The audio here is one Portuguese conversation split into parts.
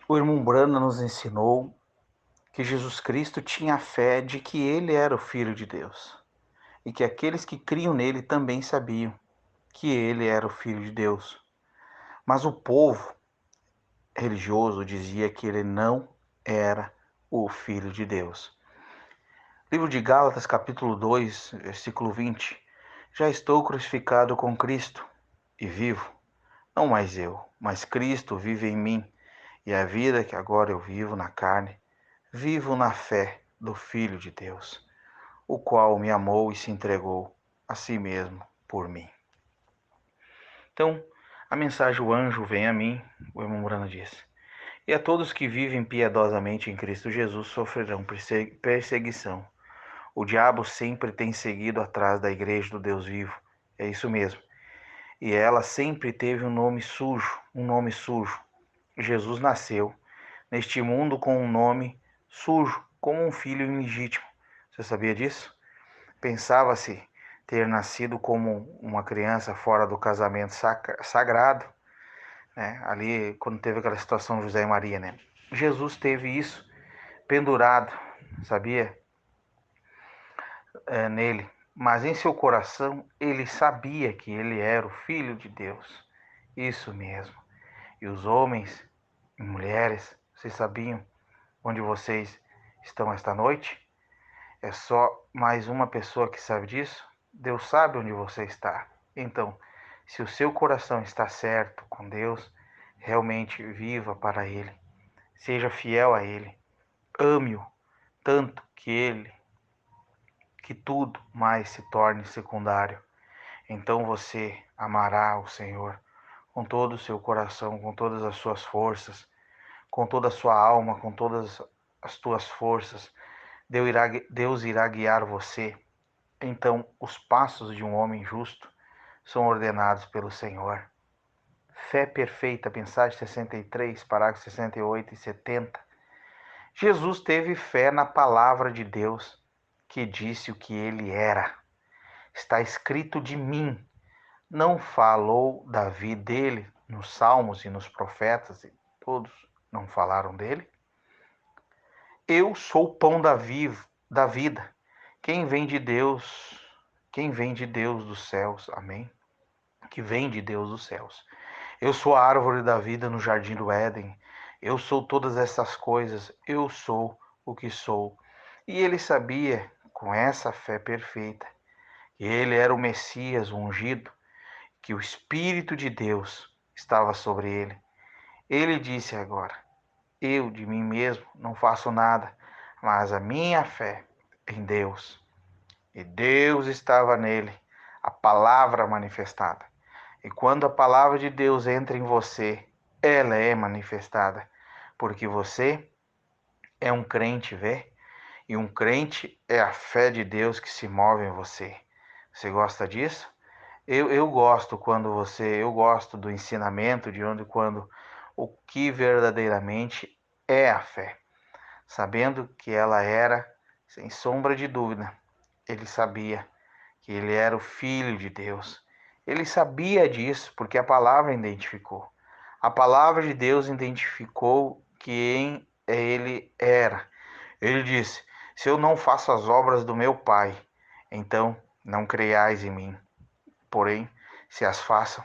O irmão Brana nos ensinou que Jesus Cristo tinha a fé de que ele era o Filho de Deus e que aqueles que criam nele também sabiam que ele era o Filho de Deus. Mas o povo religioso dizia que ele não era o Filho de Deus. Livro de Gálatas, capítulo 2, versículo 20. Já estou crucificado com Cristo e vivo, não mais eu, mas Cristo vive em mim, e a vida que agora eu vivo na carne, vivo na fé do Filho de Deus, o qual me amou e se entregou a si mesmo por mim. Então, a mensagem O anjo vem a mim, o irmão Murana diz, e a todos que vivem piedosamente em Cristo Jesus sofrerão perseguição. O diabo sempre tem seguido atrás da igreja do Deus vivo, é isso mesmo. E ela sempre teve um nome sujo. Jesus nasceu neste mundo com um nome sujo, como um filho ilegítimo. Você sabia disso? Pensava-se ter nascido como uma criança fora do casamento sagrado, né? Ali, quando teve aquela situação José e Maria, né? Jesus teve isso pendurado, sabia? Nele. Mas em seu coração, ele sabia que ele era o Filho de Deus. Isso mesmo. E os homens e mulheres, vocês sabiam onde vocês estão esta noite? É só mais uma pessoa que sabe disso? Deus sabe onde você está. Então, se o seu coração está certo com Deus, realmente viva para Ele. Seja fiel a Ele. Ame-o tanto que tudo mais se torne secundário. Então você amará o Senhor com todo o seu coração, com todas as suas forças, com toda a sua alma, com todas as tuas forças. Deus irá guiar você. Então, os passos de um homem justo são ordenados pelo Senhor. Fé perfeita, mensagem 63, parágrafos 68 e 70. Jesus teve fé na palavra de Deus, que disse o que ele era. Está escrito de mim. Não falou Davi dele nos Salmos e nos profetas, e todos não falaram dele? Eu sou o pão da vida. Quem vem de Deus, quem vem de Deus dos céus, amém? Que vem de Deus dos céus. Eu sou a árvore da vida no jardim do Éden. Eu sou todas essas coisas. Eu sou o que sou. E ele sabia, com essa fé perfeita, que ele era o Messias, o ungido, que o Espírito de Deus estava sobre ele. Ele disse agora: eu de mim mesmo não faço nada, mas a minha fé em Deus. E Deus estava nele, a palavra manifestada. E quando a palavra de Deus entra em você, ela é manifestada, porque você é um crente, vê? E um crente é a fé de Deus que se move em você. Você gosta disso? Eu gosto eu gosto do ensinamento de onde quando o que verdadeiramente é a fé, sabendo que ela era, sem sombra de dúvida, ele sabia que ele era o Filho de Deus. Ele sabia disso porque a palavra identificou. A palavra de Deus identificou quem ele era. Ele disse: se eu não faço as obras do meu Pai, então não creiais em mim. Porém, se as façam,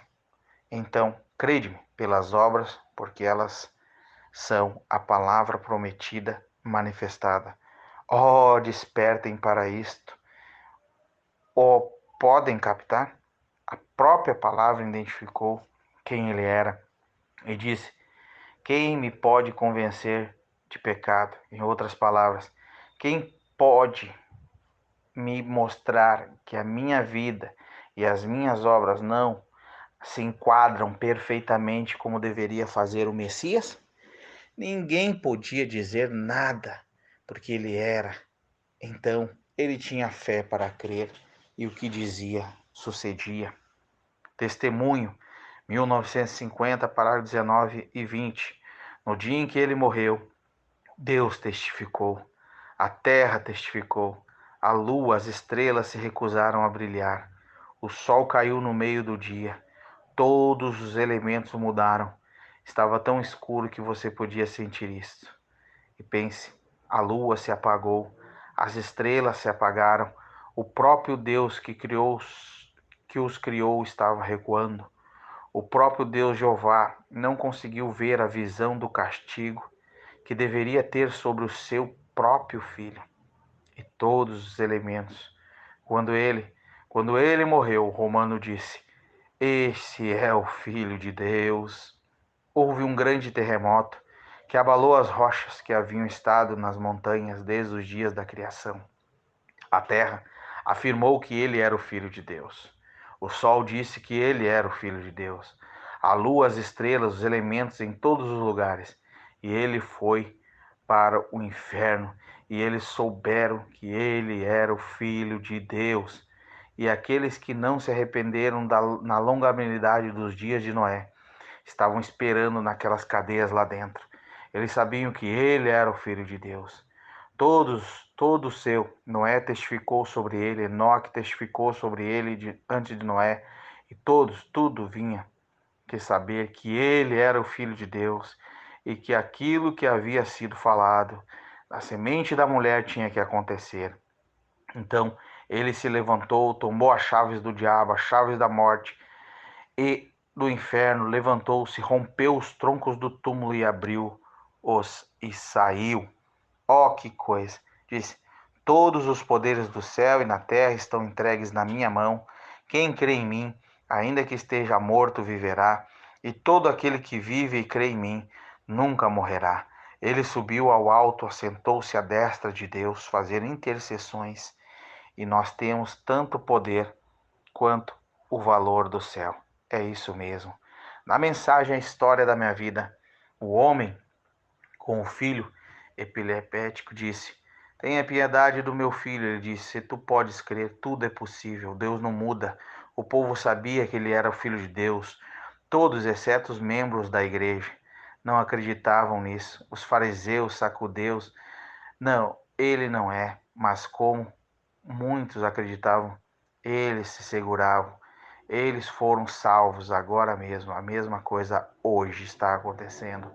então crede-me pelas obras, porque elas são a palavra prometida manifestada. Oh, despertem para isto. Oh, podem captar? A própria palavra identificou quem ele era e disse: quem me pode convencer de pecado? Em outras palavras, quem pode me mostrar que a minha vida e as minhas obras não se enquadram perfeitamente como deveria fazer o Messias? Ninguém podia dizer nada, porque ele era. Então, ele tinha fé para crer e o que dizia sucedia. Testemunho, 1950, parágrafos 19 e 20. No dia em que ele morreu, Deus testificou, a terra testificou, a lua, as estrelas se recusaram a brilhar, o sol caiu no meio do dia, todos os elementos mudaram, Estava tão escuro que você podia sentir isso. E pense, a lua se apagou, as estrelas se apagaram, o próprio Deus que os criou estava recuando. O próprio Deus Jeová não conseguiu ver a visão do castigo que deveria ter sobre o seu próprio filho e todos os elementos. Quando ele, quando ele morreu, Romano disse: "Este é o Filho de Deus." Houve um grande terremoto que abalou as rochas que haviam estado nas montanhas desde os dias da criação. A terra afirmou que ele era o Filho de Deus. O sol disse que ele era o Filho de Deus. A lua, as estrelas, os elementos em todos os lugares. E ele foi para o inferno. E eles souberam que ele era o Filho de Deus. E aqueles que não se arrependeram na longanimidade dos dias de Noé estavam esperando naquelas cadeias lá dentro. Eles sabiam que ele era o Filho de Deus. Todo seu, Noé testificou sobre ele, Enoque testificou sobre ele antes de Noé, e tudo vinha que saber que ele era o Filho de Deus e que aquilo que havia sido falado na semente da mulher tinha que acontecer. Então ele se levantou, tomou as chaves do diabo, as chaves da morte e do inferno, levantou-se, rompeu os troncos do túmulo e abriu-os e saiu. Oh, que coisa! Disse: todos os poderes do céu e na terra estão entregues na minha mão. Quem crê em mim, ainda que esteja morto, viverá. E todo aquele que vive e crê em mim, nunca morrerá. Ele subiu ao alto, assentou-se à destra de Deus, fazendo intercessões. E nós temos tanto poder quanto o valor do céu. É isso mesmo. Na mensagem A História da Minha Vida, o homem com o filho epilepético disse: tenha piedade do meu filho. Ele disse: se tu podes crer, tudo é possível. Deus não muda. O povo sabia que ele era o filho de Deus. Todos, exceto os membros da igreja, não acreditavam nisso. Os fariseus, sacudeus, não, ele não é. Mas como muitos acreditavam, eles se seguravam. Eles foram salvos agora mesmo. A mesma coisa hoje está acontecendo.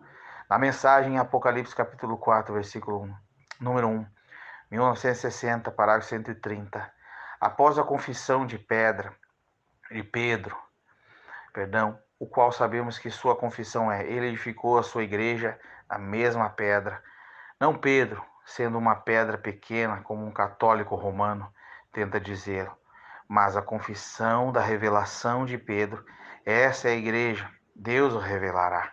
Na mensagem em Apocalipse capítulo 4, versículo 1, número 1, 1960, parágrafo 130. Após a confissão de Pedro, o qual sabemos que sua confissão é: ele edificou a sua igreja na mesma pedra. Não Pedro, sendo uma pedra pequena, como um católico romano tenta dizer, mas a confissão da revelação de Pedro. Essa é a igreja, Deus o revelará.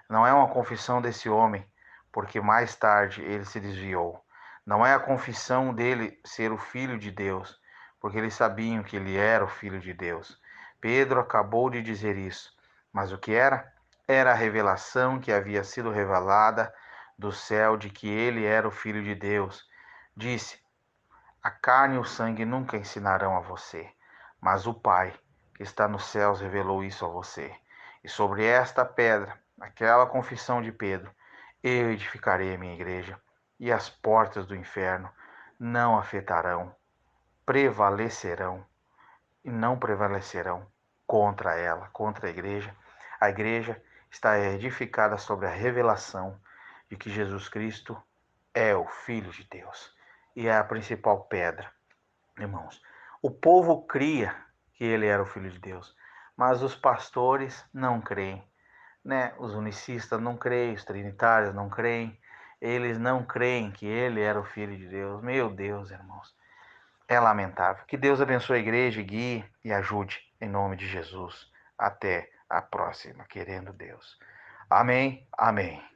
Não é uma confissão desse homem, porque mais tarde ele se desviou. Não é a confissão dele ser o Filho de Deus, porque eles sabiam que ele era o Filho de Deus. Pedro acabou de dizer isso, mas o que era? Era a revelação que havia sido revelada do céu de que ele era o Filho de Deus. Disse: a carne e o sangue nunca ensinarão a você, mas o Pai que está nos céus revelou isso a você. E sobre esta pedra, aquela confissão de Pedro, eu edificarei a minha igreja, e as portas do inferno não afetarão, prevalecerão e não prevalecerão contra ela, contra a igreja. A igreja está edificada sobre a revelação de que Jesus Cristo é o Filho de Deus e é a principal pedra, irmãos. O povo cria que ele era o Filho de Deus, mas os pastores não creem, né? Os unicistas não creem, os trinitários não creem, eles não creem que ele era o Filho de Deus. Meu Deus, irmãos, é lamentável. Que Deus abençoe a igreja, guie e ajude, em nome de Jesus. Até a próxima, querendo Deus. Amém, amém.